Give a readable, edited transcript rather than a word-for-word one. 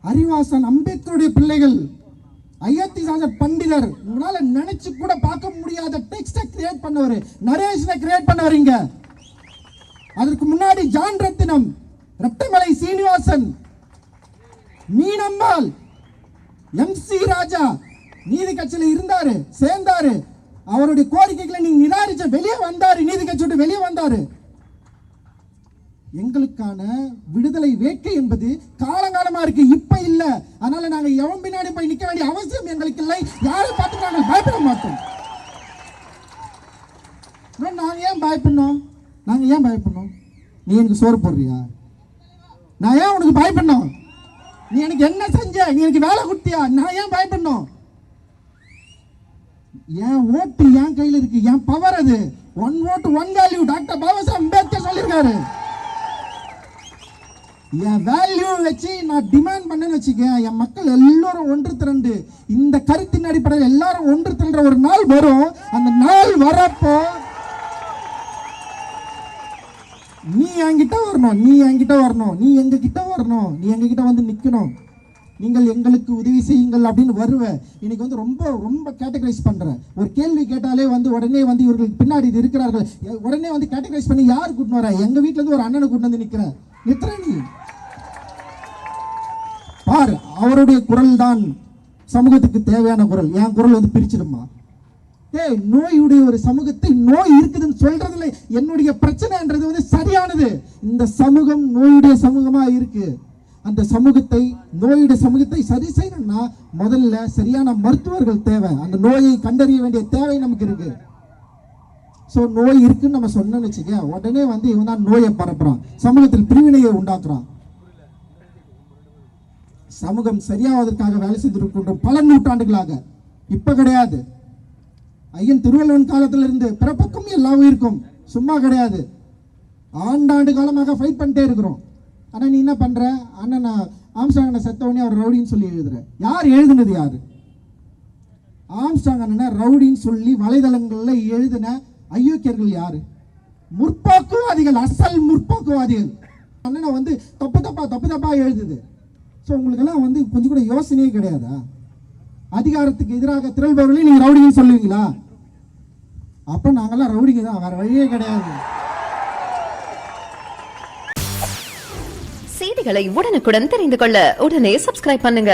அறிவாசன் அம்பேத்கருடைய பிள்ளைகள், ஐயத்திசாசர் பண்டிதர், உங்களால நினைச்சு கூட பார்க்க முடியாத டெக்ஸ்டை கிரியேட் பண்ணவர், நரேஷனை கிரியேட் பண்ணவரீங்க. அதற்கு முன்னாடி ஜான் ரத்தினம், ரெட்டமலை சீனிவாசன், மீனம்மாள், MC ராஜா நீதி கட்சியில் இருந்தாரு, சேர்ந்தாரு. அவருடைய கோரிக்கைகளை நீங்க நிராகரிச்ச வெளியே வந்தாரு, நீதி கட்சி விட்டு வெளியே வந்தாரு. எங்களுக்கான விடுதலை வேட்கை என்பது காலங்காலமா இருக்கு, இப்ப இல்ல. அதனால நாங்க எவன் பின்னாடி போய் நிக்க வேண்டிய அவசியம் எங்களுக்கு இல்லை. யாரை பார்த்து நாங்கள் பயப்பட மாட்டோம். நாங்க ஏன் பயப்படணும்? நாங்க ஏன் பயப்படணும்? நீ எனக்கு சோறு போடுறியா? நான் ஏன் உனக்கு பயப்படணும்? நீ எனக்கு என்ன செஞ்ச? நீ எனக்கு வேலை கொடுத்தியா? நான் ஏன் பயப்படணும்? என் ஓட்டு என் கையில் இருக்கு, என் பவர் அது. ஒன் ஓட்டு one value, doctor Baba Saheb Ambedkar சொல்லியிருக்காரு. என் வேல்யூ வச்சு நான் டிமாண்ட் பண்ணேன்னு வச்சுக்க, என் மக்கள் எல்லாரும் ஒன்று திரண்டு இந்த கருத்தின் அடிப்படையில் எல்லாரும் ஒன்று திரண்ட ஒரு நாள் வரும். அந்த நாள் வரப்போ நீ என்கிட்ட வரணும், நீ என்கிட்ட வரணும், நீ எங்க கிட்ட வரணும், நீ எங்க கிட்ட வந்து நிக்கணும். நீங்கள் எங்களுக்கு உதவி செய்யுங்கள் அப்படின்னு வருவேன். இன்னைக்கு வந்து ரொம்ப ரொம்ப கேட்டகரைஸ் பண்றேன். ஒரு கேள்வி கேட்டாலே வந்து உடனே வந்து இவர்களுக்கு பின்னாடி இது இருக்கிறார்கள், உடனே வந்து கேட்டகரைஸ் பண்ணி யார் கூட்டின்னு வர? எங்க வீட்டுல இருந்து ஒரு அண்ணனை கூட்டு வந்து நிக்கிற நீ பார். அவருடைய குரல் தான் சமூகத்துக்கு தேவையான குரல். என் குரல் வந்து பிரிச்சிடுமா? நோயுடைய ஒரு சமூகத்தை நோய் இருக்குதுன்னு சொல்றதுல என்னுடைய பிரச்சனைன்றது வந்து சரியானது. இந்த சமூகம் நோயுடைய சமூகமா இருக்கு. அந்த சமூகத்தை, நோயுடைய சமூகத்தை சரி செய்யணும்னா முதல்ல சரியான மருத்துவர்கள் தேவை. அந்த நோயை கண்டறிய வேண்டிய தேவை நமக்கு இருக்கு. ஸோ நோய் இருக்குன்னு நம்ம சொன்னோன்னு வச்சுக்க, உடனே வந்து இவன் தான் நோயை பரப்புறான், சமூகத்தில் பிரிவினையை உண்டாக்குறான். சமூகம் சரியாவதற்காக வேலை செய்திருக்கின்றோம் பல நூற்றாண்டுகளாக. இப்ப கிடையாது. ஐயன் திருவள்ளுவன் காலத்துல இருந்து பிறப்புக்கும் எல்லா உயிருக்கும் சும்மா கிடையாது. ஆண்டாண்டு காலமாக ஃபைட் பண்ணிட்டே இருக்கிறோம். ஆனா நீ என்ன பண்ற? அண்ணன் ஆம்ஸ்ட்ராங் செத்தவனே அவர் ரவுடின்னு சொல்லி எழுதுற. யார் எழுதுனது? யாரு? ஆம்ஸ்ட்ராங் அண்ணனை ரவுடின்னு சொல்லி வலைதளங்கள்ல எழுதின ஐயோக்கியர்கள் யாரு? முற்போக்குவாதிகள், அசல் முற்போக்குவாதிகள். அண்ணனை வந்து தப்பு தப்பா எழுதுது. ஸோ உங்களுக்கெல்லாம் வந்து கொஞ்சம் கூட யோசனையே கிடையாதா? அதிகாரத்துக்கு எதிராக திரள்பவர்களே நீங்க ரவுடின்னு சொல்லுவீங்களா? அப்ப நாங்கெல்லாம் ரவுடிங்க தான், வேற வழியே கிடையாது. செய்திகளை உடனுக்குடன் தெரிந்து கொள்ள உடனே சப்ஸ்கிரைப் பண்ணுங்க.